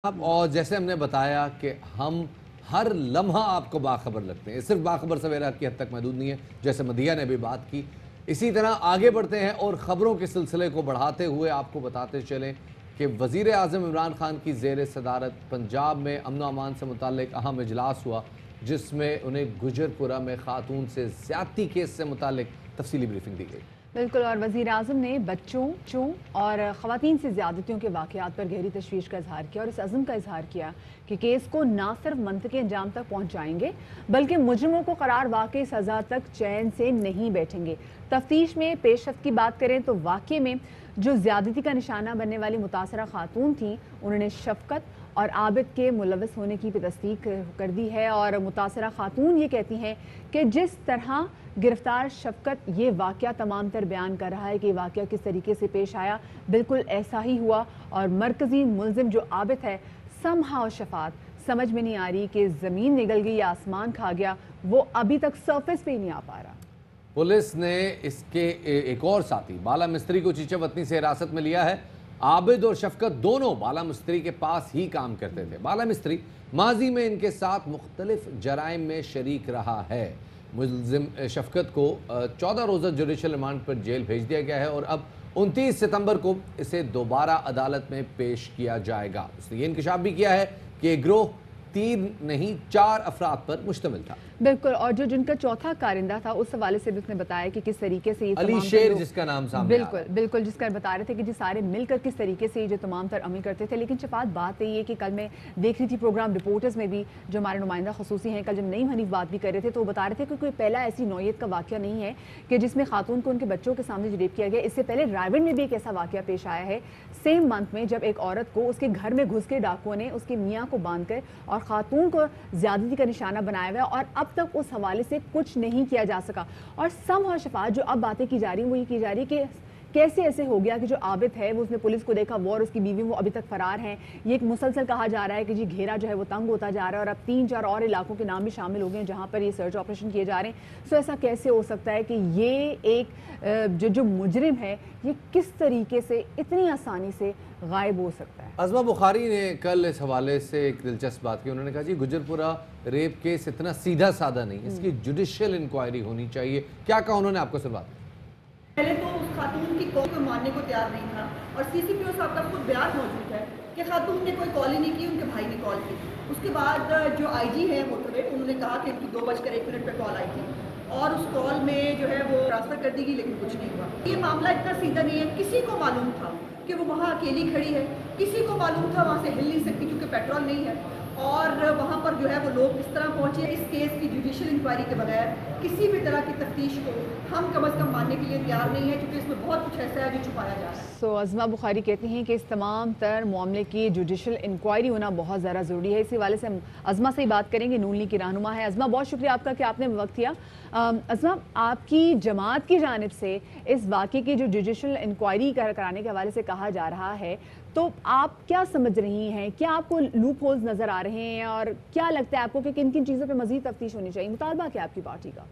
اور جیسے ہم نے بتایا کہ ہم ہر لمحہ آپ کو باخبر لگتے ہیں، صرف باخبر سویرا کی حد تک محدود نہیں ہے، جیسے مدیہ نے بھی بات کی. اسی طرح آگے بڑھتے ہیں اور خبروں کے سلسلے کو بڑھاتے ہوئے آپ کو بتاتے چلیں کہ وزیر اعظم عمران خان کی زیر صدارت پنجاب میں امن و امان سے متعلق اہم اجلاس ہوا، جس میں انہیں گجرپورہ میں خاتون سے زیادتی کیس سے متعلق تفصیلی بریفنگ دی گئی. بالکل، اور وزیر اعظم نے بچوں اور خواتین سے زیادتیوں کے واقعات پر گہری تشویش کا اظہار کیا اور اس عزم کا اظہار کیا کہ کیس کو نہ صرف منطقی انجام تک پہنچائیں گے بلکہ مجرموں کو قرار واقعی سزا تک چین سے نہیں بیٹھیں گے. تفتیش میں پیش رفت کی بات کریں تو واقعے میں جو زیادتی کا نشانہ بننے والی متاثرہ خاتون تھیں، انہوں نے شفقت اور عابد کے ملوث ہونے کی بھی تصدیق کر دی ہے. اور متاثرہ خاتون یہ کہتی ہیں کہ جس طرح گرفتار شفقت یہ واقعہ تمام تر بیان کر رہا ہے کہ یہ واقعہ کس طریقے سے پیش آیا، بالکل ایسا ہی ہوا. اور مرکزی ملزم جو عابد ہے، سمہاؤ شفاعت سمجھ میں نہیں آ رہی کہ زمین نگل گئی یا آسمان کھا گیا، وہ ابھی تک سرفیس پہ ہی نہیں آ پا رہا. پولیس نے اس کے ایک اور ساتھی بالا مستری کو چیچے وطنی سے حراست میں لیا ہے. عابد اور شفقت دونوں بالا مستری کے پاس ہی کام کرتے تھے. بالا مستری ماضی میں ان کے ساتھ مختلف جرائم میں شریک رہا ہے. ملزم شفقت کو 14 روزہ جوڈیشل ریمانڈ پر جیل بھیج دیا گیا ہے اور اب 29 ستمبر کو اسے دوبارہ عدالت میں پیش کیا جائے گا. اس نے یہ انکشاف بھی کیا ہے کہ یہ گروہ 3 نہیں 4 افراد پر مشتمل تھا. بالکل، اور جن کا چوتھا کارندہ تھا اس حوالے سے بھی اس نے بتایا کہ کس طریقے سے یہ علی شیر جس کا نام سامنے بالکل جس کا بتا رہے تھے کہ سارے مل کر کس طریقے سے یہ جو تمام تر عمل کرتے تھے. لیکن شفاعت بات یہ ہے کہ کل میں دیکھ رہی تھی پروگرام رپورٹرز میں بھی جو ہمارے نمائندہ خصوصی ہیں، کل جب نعیم حنیف بات بھی کر رہے تھے تو وہ بتا رہے تھے کہ کوئی پہلا ایسی نوعیت کا واقعہ نہیں ہے کہ جس میں خاتون کو ان کے بچوں کے سامنے ریپ کیا گیا. اس سے پہلے رائے میں بھی ایک ایسا واقعہ پیش آیا ہے سیم منتھ میں، جب ایک عورت کو اس کے گھر میں گھس کے ڈاکوؤں نے اس کے میاں کو باندھ کر اور خاتون کو زیادتی کا نشانہ بنایا ہوا ہے اور اب تک اس حوالے سے کچھ نہیں کیا جا سکا. اور سمہاؤ شفاعت جو اب باتیں کی جا رہی ہیں وہ یہ کی جا رہی ہے کہ کیسے ایسے ہو گیا کہ جو عابد ہے وہ اس نے پولیس کو دیکھا، وہ اور اس کی بیوی وہ ابھی تک فرار ہیں. یہ ایک مسلسل کہا جا رہا ہے کہ گھیرا جو ہے وہ تنگ ہوتا جا رہا ہے اور اب 3-4 اور علاقوں کے نام بھی شامل ہو گئے ہیں جہاں پر یہ سرچ آپریشن کیے جا رہے ہیں. سو ایسا کیسے ہو سکتا ہے کہ یہ ایک جو مجرم ہے یہ کس طریقے سے اتنی آسانی سے غائب ہو سکتا ہے؟ عظمہ بخاری نے کل اس حوالے سے ایک دلچسپ بات کی. انہوں نے کہا جی گجرپورہ ریپ کیس اتنا سیدھا سادہ نہیں، اس کی جوڈیشل انکوائری ہونی چاہیے. کیا کہا انہوں نے آپ کو سن بات؟ پہلے تو اس خاتون کی کال کو ماننے کو تیار نہیں تھا اور سی سی پی او صاحب کا خود بیان موجود ہے کہ خاتون نے کوئی کال ہی نہیں کی، ان کے بھائی نے کال کی. اس کے بعد جو آئی جی ہے موٹر وے، انہوں نے کہا کہ ان کی 2:01 پہ کال آئی تھی اور اس کال میں جو ہے وہ ٹرانسفر کر دی گئی، لیکن کچھ نہیں ہوا. یہ معاملہ اتنا سیدھا نہیں ہے. کسی کو معلوم تھا کہ وہ وہاں اکیلی کھڑی ہے، کسی کو معلوم تھا وہاں سے ہل نہیں سکتی کیونکہ پیٹرول نہیں ہے، اور وہاں پر جو ہے وہ لوگ اس طرح پہنچے. اس کیس کی جوڈیشل انکوائری کے بغیر کسی بھی طرح کی تفتیش کو ہم کم از کم ماننے کے لیے تیار نہیں ہے، کیونکہ اس میں بہت کچھ ایسا ہے جو چھپایا جا رہا ہے. سو عظمہ بخاری کہتی ہیں کہ اس تمام تر معاملے کی جوڈیشل انکوائری ہونا بہت زیادہ ضروری ہے. اسی حوالے سے ہم عظمہ سے ہی بات کریں گے، نون لیگ کی رہنما ہے. عظمہ بہت شکریہ آپ کا کہ آپ نے وقت دیا. عظمہ، آپ کی جماعت کی جانب سے اس واقعے کی جو جوڈیشل انکوائری کرانے کے حوالے سے کہا جا رہا ہے، تو آپ کیا سمجھ رہی ہیں؟ کیا آپ کو لوپ ہولز نظر آ رہے ہیں اور کیا لگتا ہے آپ کو کہ کن کن چیزوں پہ مزید تفتیش ہونی چاہیے؟ مطالبہ کیا آپ کی پارٹی کا؟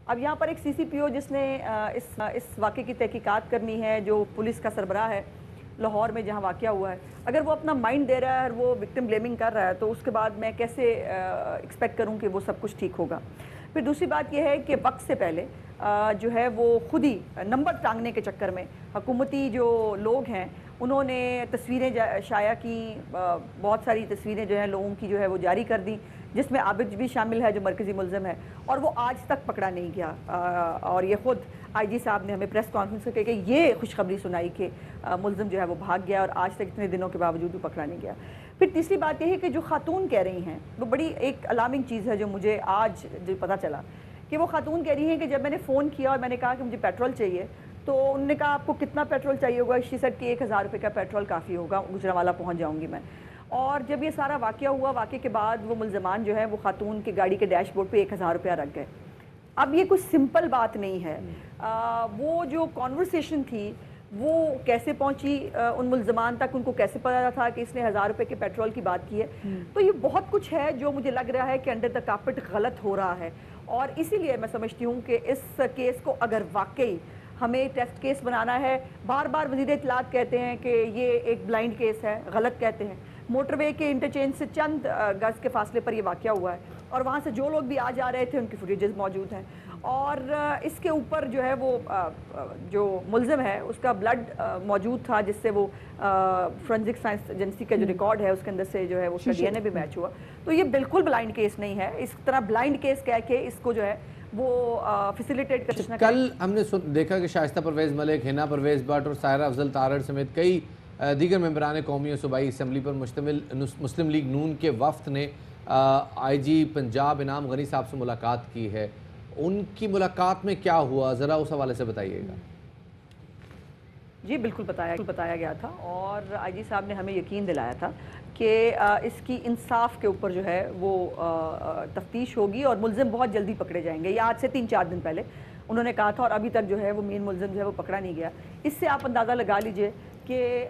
اب یہاں پر ایک سی سی پی او جس نے اس واقعے کی تحقیقات کرنی ہے، جو پولیس کا سربراہ ہے لاہور میں جہاں واقعہ ہوا ہے، اگر وہ اپنا مائنڈ دے رہا ہے اور وہ وکٹم بلیمنگ کر رہا ہے تو اس کے بعد میں کیسے ایکسپیکٹ کروں کہ وہ سب کچھ ٹھیک ہوگا. پھر دوسری بات یہ ہے کہ وقت سے پہلے جو ہے وہ خود ہی نمبر ٹانگنے کے چکر میں حکومتی جو لوگ ہیں انہوں نے تصویریں شائع کی، بہت ساری تصویریں جو ہیں لوگوں کی جو ہے وہ جاری کر دی، جس میں عابد بھی شامل ہے جو مرکزی ملزم ہے، اور وہ آج تک پکڑا نہیں گیا. اور یہ خود آئی جی صاحب نے ہمیں پریس کانفرنس کر کے یہ خوشخبری سنائی کہ ملزم جو ہے وہ بھاگ گیا اور آج تک اتنے دنوں کے باوجود بھی پکڑا نہیں گیا. پھر تیسری بات یہ ہے کہ جو خاتون کہہ رہی ہیں وہ بڑی ایک الارمنگ چیز ہے جو مجھے آج جو پتہ چلا کہ وہ خاتون کہہ رہی ہیں کہ جب میں نے فون کیا اور میں نے کہا کہ مجھے پیٹرول چاہیے تو انہوں نے کہا آپ کو کتنا پیٹرول چاہیے ہوگا؟ شی سیڈ کہ 1000 روپے کا پیٹرول کافی ہوگا، گجرانوالہ پہنچ جاؤں گی میں. اور جب یہ سارا واقعہ ہوا، واقعے کے بعد وہ ملزمان جو ہیں وہ خاتون کی گاڑی کے ڈیش بورڈ پہ 1000 روپیہ رکھ گئے. اب یہ کوئی سمپل بات نہیں ہے. وہ جو کانورسیشن تھی وہ کیسے پہنچی ان ملزمان تک، ان کو کیسے پتا تھا کہ اس نے 1000 روپے کے پیٹرول کی بات کی ہے؟ تو یہ بہت کچھ ہے جو مجھے لگ رہا ہے کہ انڈر دا کارپٹ غلط ہو رہا ہے. اور اسی لیے میں سمجھتی ہوں کہ اس کیس کو اگر واقعی ہمیں ٹیسٹ کیس بنانا ہے. بار بار وزیر اطلاعات کہتے ہیں کہ یہ ایک بلائنڈ کیس ہے, غلط کہتے ہیں. موٹر وے کے انٹرچینج سے چند گز کے فاصلے پر یہ واقعہ ہوا ہے, اور وہاں سے جو لوگ بھی آ جا رہے تھے ان کی فوٹیجز موجود ہیں. اور اس کے اوپر جو ہے وہ جو ملزم ہے اس کا بلڈ موجود تھا, جس سے وہ فورنزک سائنس ایجنسی کا جو ریکارڈ ہے اس کے اندر سے جو ہے وہ اس کا ڈی این اے بھی میچ ہوا. تو یہ بالکل بلائنڈ کیس نہیں ہے. اس طرح بلائنڈ کیس کہہ کے اس کو جو ہے وہ فیسیلیٹیٹ کرنا. کل ہم نے دیکھا کہ شائستہ پرویز ملک, حنا پرویز بٹ اور سائرہ افضل تارڑ سمیت کئی دیگر ممبران قومی اور صوبائی اسمبلی پر مشتمل مسلم لیگ نون کے وفد نے آئی جی پنجاب انعام غنی صاحب سے ملاقات کی ہے. ان کی ملاقات میں کیا ہوا, ذرا اس حوالے سے بتائیے گا. جی بالکل بتایا گیا تھا, اور آئی جی صاحب نے ہمیں یقین دلایا تھا کہ اس کی انصاف کے اوپر جو ہے وہ تفتیش ہوگی اور ملزم بہت جلدی پکڑے جائیں گے. یہ آج سے 3-4 دن پہلے انہوں نے کہا تھا, اور ابھی تک جو ہے وہ مین ملزم جو ہے وہ پکڑا نہیں گیا. اس سے آپ اندازہ لگا لیجئے کہ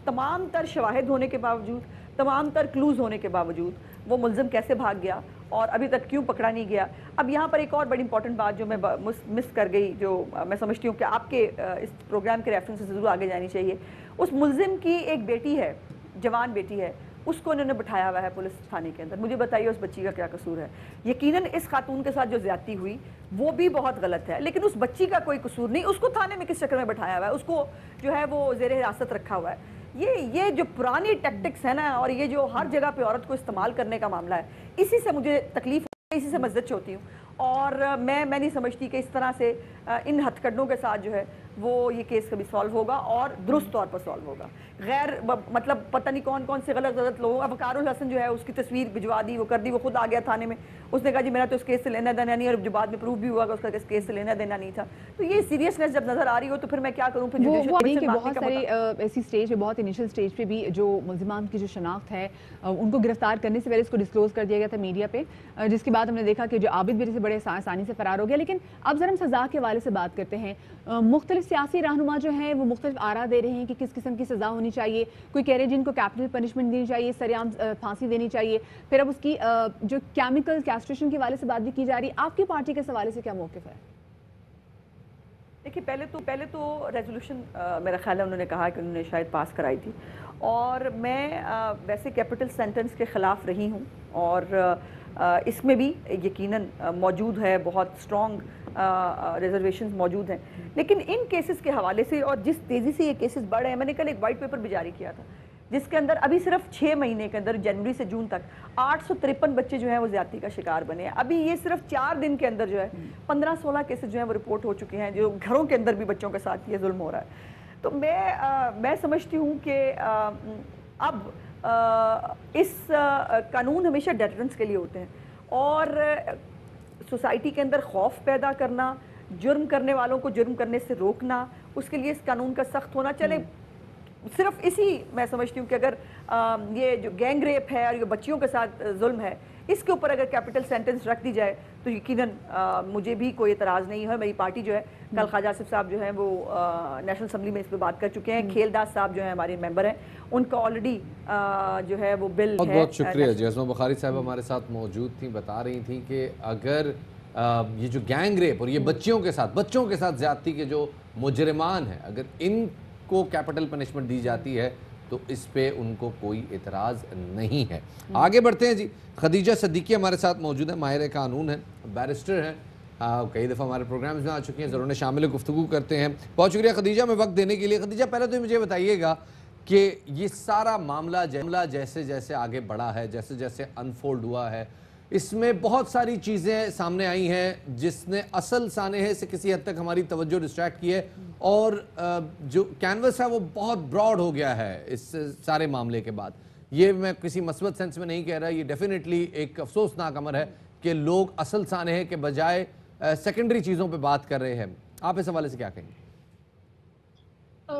تمام تر شواہد ہونے کے باوجود, تمام تر کلوز ہونے کے باوجود وہ ملزم کیسے بھاگ گیا اور ابھی تک کیوں پکڑا نہیں گیا. اب یہاں پر ایک اور بڑی امپورٹنٹ بات جو میں مس کر گئی, جو میں سمجھتی ہوں کہ آپ کے اس پروگرام کے ریفرنس سے ضرور آگے جانی چاہیے. اس ملزم کی ایک بیٹی ہے, جوان بیٹی ہے, اس کو انہوں نے بٹھایا ہوا ہے پولیس تھانے کے اندر. مجھے بتائیے اس بچی کا کیا قصور ہے؟ یقیناً اس خاتون کے ساتھ جو زیادتی ہوئی وہ بھی بہت غلط ہے, لیکن اس بچی کا کوئی قصور نہیں. اس کو تھانے میں کس چکر میں بٹھایا ہوا ہے؟ اس کو جو ہے وہ زیر حراست رکھا ہوا ہے. یہ جو پرانی ٹیکٹکس ہے نا, اور یہ جو ہر جگہ پہ عورت کو استعمال کرنے کا معاملہ ہے, اسی سے مجھے تکلیف ہوتی ہے, اسی سے مزدچ ہوتی ہوں. اور میں نہیں سمجھتی کہ اس طرح سے ان ہتھ کنڈوں کے ساتھ جو ہے وہ یہ کیس کبھی سالو ہوگا اور درست طور پر سالو ہوگا. غیر مطلب پتہ نہیں کون سے غلط لوگوں. وقار الحسن جو ہے اس کی تصویر بھجوا دی, وہ کر دی, وہ خود آ گیا تھانے میں, اس نے کہا جی میرا تو اس کیس سے لینا دینا نہیں, اور جو بعد میں پروف بھی ہوا کہ اس کا اس کیس سے لینا دینا نہیں تھا. تو یہ سیریسنس جب نظر آ رہی ہو تو پھر میں کیا کروں. پھر بہت سارے ایسی سٹیج پہ, بہت انیشل سٹیج پہ بھی جو ملزمان کی جو شناخت ہے ان کو گرفتار کرنے سے پہلے اس کو ڈسکلوز کر دیا گیا تھا میڈیا پہ, جس کے بعد ہم نے دیکھا کہ جو عابد بھی سے بڑے آسانی سے فرار ہو گیا. لیکن اب ذرا ہم سزا کے حوالے سے بات کرتے ہیں. مختلف سیاسی رہنما جو ہیں وہ مختلف آراء دے رہے ہیں کہ کس قسم کی سزا ہونی چاہیے. کوئی کہہ رہے ہیں جن کو کیپٹل پنشمنٹ دینی چاہیے, سرعام پھانسی دینی چاہیے. پھر اب اس کی جو کیمیکل کیسٹریشن کے حوالے سے بات بھی کی جا رہی ہے. آپ کی پارٹی کے حوالے سے کیا موقف ہے؟ دیکھیے پہلے تو ریزولوشن میرا خیال ہے انہوں نے کہا کہ انہوں نے شاید پاس کرائی تھی, اور میں ویسے کیپٹل سینٹنس کے خلاف رہی ہوں, اور اس میں بھی یقیناً موجود ہے, بہت اسٹرانگ ریزرویشنز موجود ہیں. لیکن ان کیسز کے حوالے سے اور جس تیزی سے یہ کیسز بڑھ رہے ہیں, میں نے کل ایک وائٹ پیپر بھی جاری کیا تھا جس کے اندر ابھی صرف 6 مہینے کے اندر جنوری سے جون تک 853 بچے جو ہیں وہ زیادتی کا شکار بنے ہیں. ابھی یہ صرف 4 دن کے اندر جو ہے 15-16 کیسز جو ہیں وہ رپورٹ ہو چکے ہیں, جو گھروں کے اندر بھی بچوں کے ساتھ یہ ظلم ہو رہا ہے. تو میں سمجھتی ہوں کہ اب اس قانون ہمیشہ ڈیٹرنس کے لیے ہوتے ہیں, اور سوسائٹی کے اندر خوف پیدا کرنا, جرم کرنے والوں کو جرم کرنے سے روکنا, اس کے لیے اس قانون کا سخت ہونا. چلے صرف اسی میں سمجھتی ہوں کہ اگر یہ جو گینگ ریپ ہے اور یہ بچیوں کے ساتھ ظلم ہے, اس کے اوپر اگر کیپٹل سینٹنس رکھ دی جائے تو یقیناً مجھے بھی کوئی اعتراض نہیں ہے. میری پارٹی جو ہے, کل خواجہ آصف صاحب جو ہیں وہ نیشنل اسمبلی میں اس پہ بات کر چکے ہیں. کھیل داس صاحب جو ہیں ہمارے ممبر ہیں, ان کا آلریڈی جو ہے وہ بل ہے. بہت شکریہ جی. عظمہ بخاری صاحب ہمارے ساتھ موجود تھیں, بتا رہی تھیں کہ اگر یہ جو گینگ ریپ اور یہ بچوں کے ساتھ زیادتی کے جو مجرمان ہیں, اگر ان کو کیپٹل پنشمنٹ دی جاتی ہے تو اس پہ ان کو کوئی اعتراض نہیں ہے. آگے بڑھتے ہیں جی. خدیجہ صدیقی ہمارے ساتھ موجود ہیں, ماہر قانون ہیں, بیرسٹر ہیں, کئی دفعہ ہمارے پروگرامز میں آ چکی ہیں, ضرور شامل گفتگو کرتے ہیں. بہت شکریہ خدیجہ میں وقت دینے کے لیے. خدیجہ پہلے تو مجھے بتائیے گا کہ یہ سارا معاملہ جیسے جیسے آگے بڑھا ہے, جیسے جیسے انفولڈ ہوا ہے, اس میں بہت ساری چیزیں سامنے آئی ہیں جس نے اصل سانحے سے کسی حد تک ہماری توجہ ڈسٹریکٹ کی ہے, اور جو کینوس ہے وہ بہت براڈ ہو گیا ہے اس سارے معاملے کے بعد. یہ میں کسی مثبت سینس میں نہیں کہہ رہا, یہ ڈیفینیٹلی ایک افسوسناک امر ہے کہ لوگ اصل سانحے کے بجائے سیکنڈری چیزوں پہ بات کر رہے ہیں. آپ اس حوالے سے کیا کہیں گے؟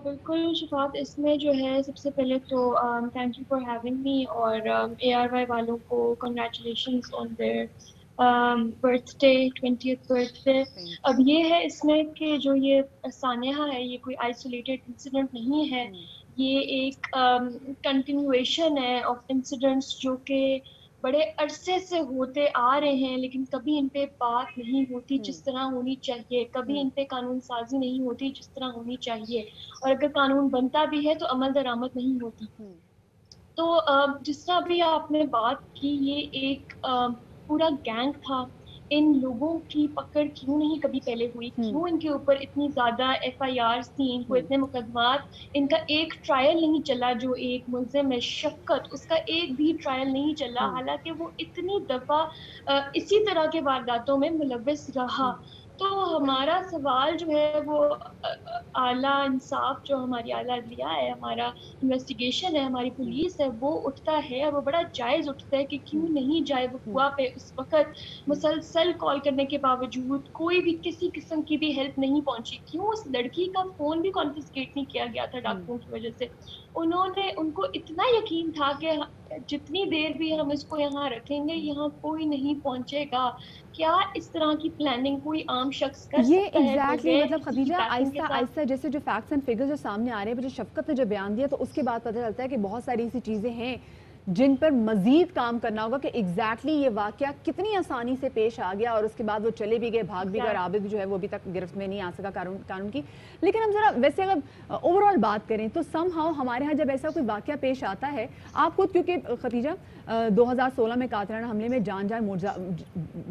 بالکل شفاعت, اس میں جو ہے سب سے پہلے تو thank you for having me, اور ARY والوں کو congratulations on their birthday, 20th birthday. اب یہ ہے اس میں کہ جو یہ سانحہ ہے یہ کوئی آئسولیٹڈ انسیڈنٹ نہیں ہے, یہ ایک کنٹینویشن ہے آف انسیڈنٹس جو کہ بڑے عرصے سے ہوتے آ رہے ہیں لیکن کبھی ان پہ بات نہیں ہوتی جس طرح ہونی چاہیے، کبھی ان پہ قانون سازی نہیں ہوتی جس طرح ہونی چاہیے، اور اگر قانون بنتا بھی ہے تو عمل درآمد نہیں ہوتی۔ تو جس طرح ابھی آپ نے بات کی، یہ ایک پورا گینگ تھا، ان لوگوں کی پکڑ کیوں نہیں کبھی پہلے ہوئی؟ کیوں ان کے اوپر اتنی زیادہ FIRs تھیں، ان کو اتنے مقدمات، ان کا ایک ٹرائل نہیں چلا؟ جو ایک ملزم ہے شفقت، اس کا ایک بھی ٹرائل نہیں چلا، حالانکہ وہ اتنی دفعہ اسی طرح کے وارداتوں میں ملوث رہا۔ تو ہمارا سوال جو ہے وہ اعلیٰ انصاف، جو ہماری اعلیٰ عدلیہ ہے، ہمارا انویسٹیگیشن ہے، ہماری پولیس ہے، وہ اٹھتا ہے، اور وہ بڑا جائز اٹھتا ہے کہ کیوں نہیں جائے وقوع پہ اس وقت مسلسل کال کرنے کے باوجود کوئی بھی کسی قسم کی بھی ہیلپ نہیں پہنچی؟ کیوں اس لڑکی کا فون بھی کانفسکیٹ نہیں کیا گیا تھا ڈاکوؤں کی وجہ سے؟ ان کو اتنا یقین تھا کہ جتنی دیر بھی ہم اس کو یہاں رکھیں گے یہاں کوئی نہیں پہنچے گا۔ کیا اس طرح کی پلاننگ کوئی عام شخص کر یہ سکتا ہے؟ ایگزیکٹلی مطلب کسی خدیجہ پیکنگ کے آہستہ ساتھ؟ آہستہ جیسے جو فیکٹس اینڈ فگرز جو سامنے آ رہے ہیں، جو شفقت نے جو بیان دیا، تو اس کے بعد پتہ چلتا ہے کہ بہت ساری ایسی چیزیں ہیں جن پر مزید کام کرنا ہوگا کہ ایگزیکٹلی یہ واقعہ کتنی آسانی سے پیش آ گیا، اور اس کے بعد وہ چلے بھی گئے، بھاگ بھی گئے، اور عابد جو ہے وہ ابھی تک گرفت میں نہیں آ سکا قانون کی۔ لیکن ہم ذرا ویسے اگر اوور آل بات کریں تو سم ہاؤ ہمارے ہاں جب ایسا کوئی واقعہ پیش آتا ہے، آپ خود کیونکہ خدیجہ 2016 میں قاتلانہ حملے میں جان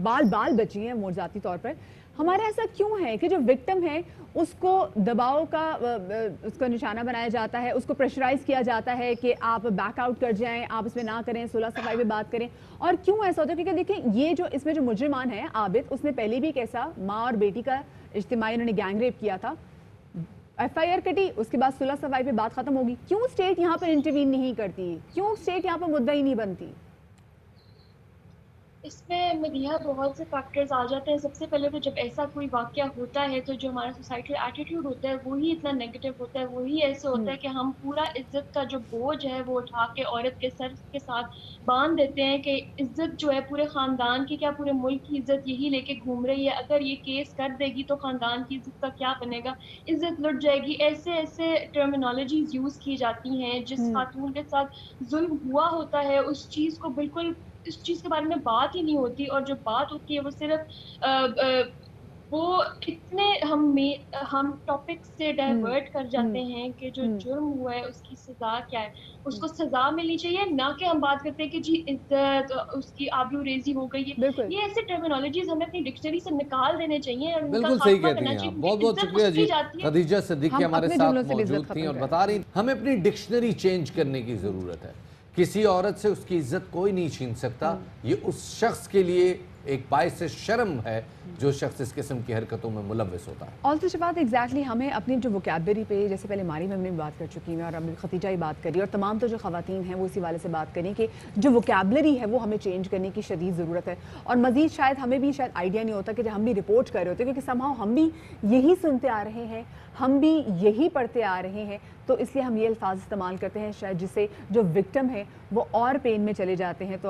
بال بچی ہیں موجزاتی طور پر، ہمارے ایسا کیوں ہے کہ جو وکٹم ہے اس کو دباؤ کا اس کو نشانہ بنایا جاتا ہے، اس کو پریشرائز کیا جاتا ہے کہ آپ بیک آؤٹ کر جائیں، آپ اس میں نہ کریں، صلح صفائی پہ بات کریں؟ اور کیوں ایسا ہوتا ہے؟ کیونکہ دیکھیں یہ جو اس میں جو مجرمان ہے عابد، اس نے پہلے بھی ایک ایسا ماں اور بیٹی کا اجتماعی انہوں نے گینگ ریپ کیا تھا، FIR کٹی، اس کے بعد صلح صفائی پہ بات ختم ہوگی۔ کیوں اسٹیٹ یہاں پر انٹروین نہیں کرتی؟ کیوں اسٹیٹ یہاں پر مدعی نہیں بنتی؟ اس میں مدیحہ بہت سے فیکٹرز آ جاتے ہیں۔ سب سے پہلے تو جب ایسا کوئی واقعہ ہوتا ہے تو جو ہمارا سوسائٹی ایٹیٹیوڈ ہوتا ہے وہی اتنا نیگیٹو ہوتا ہے، وہی ایسے ہوتا ہے کہ ہم پورا عزت کا جو بوجھ ہے وہ اٹھا کے عورت کے سر کے ساتھ باندھ دیتے ہیں کہ عزت جو ہے پورے خاندان کی، کیا پورے ملک کی عزت یہی لے کے گھوم رہی ہے، اگر یہ کیس کر دے گی تو خاندان کی عزت کا کیا بنے گا، عزت لٹ جائے گی۔ ایسے ایسے ٹرمینالوجیز یوز کی جاتی ہیں۔ جس خاتون کے ساتھ ظلم ہوا ہوتا ہے اس چیز کو بالکل، اس چیز کے بارے میں بات ہی نہیں ہوتی، اور جو بات ہوتی ہے وہ صرف وہ اتنے ہم ٹاپک سے ڈائیورٹ کر جاتے ہیں کہ جو جرم ہوا ہے اس کی سزا کیا ہے، اس کو سزا ملنی چاہیے، نہ کہ ہم بات کرتے ہیں کہ جی عزت، اس کی آبرو ریزی ہو گئی ہے۔ بالکل یہ ایسے ٹرمینالوجیز ہمیں اپنی ڈکشنری سے نکال دینے چاہیے اور ان کا بالکل صحیح خاتمہ کہتی کرنا ہیں چاہیے، آپ۔ بہت کیونکہ بہت عزت شکریہ اس جی کی جاتی ہے۔ خدیجہ صدیقی ہم ہمارے اپنے ساتھ جملوں سے بھی عزت موجود ختم تھیں اور کریں۔ بتا رہی ہمیں اپنی ڈکشنری چینج کرنے کی ضرورت ہے۔ کسی عورت سے اس کی عزت کوئی نہیں چھین سکتا، یہ اس شخص کے لیے ایک باعث شرم ہے جو شخص اس قسم کی حرکتوں میں ملوث ہوتا ہے۔ آلسو شفاعت ایگزیکٹلی ہمیں اپنی جو ووکیبلری پہ، جیسے پہلے ماری میں ہم نے بات کر چکی ہیں اور اب خدیجہ ہی بات کری، اور تمام تو جو خواتین ہیں وہ اسی والے سے بات کریں کہ جو ووکیبلری ہے وہ ہمیں چینج کرنے کی شدید ضرورت ہے، اور مزید شاید ہمیں بھی شاید آئیڈیا نہیں ہوتا کہ جب ہم بھی رپورٹ کر رہے ہوتے ہیں، کیونکہ سم ہاؤ ہم بھی یہی سنتے آ رہے ہیں، ہم بھی یہی پڑھتے آ رہے ہیں، تو اس لیے ہم یہ الفاظ استعمال کرتے ہیں شاید جس سے جو وکٹم ہے وہ اور پین میں چلے جاتے ہیں۔ تو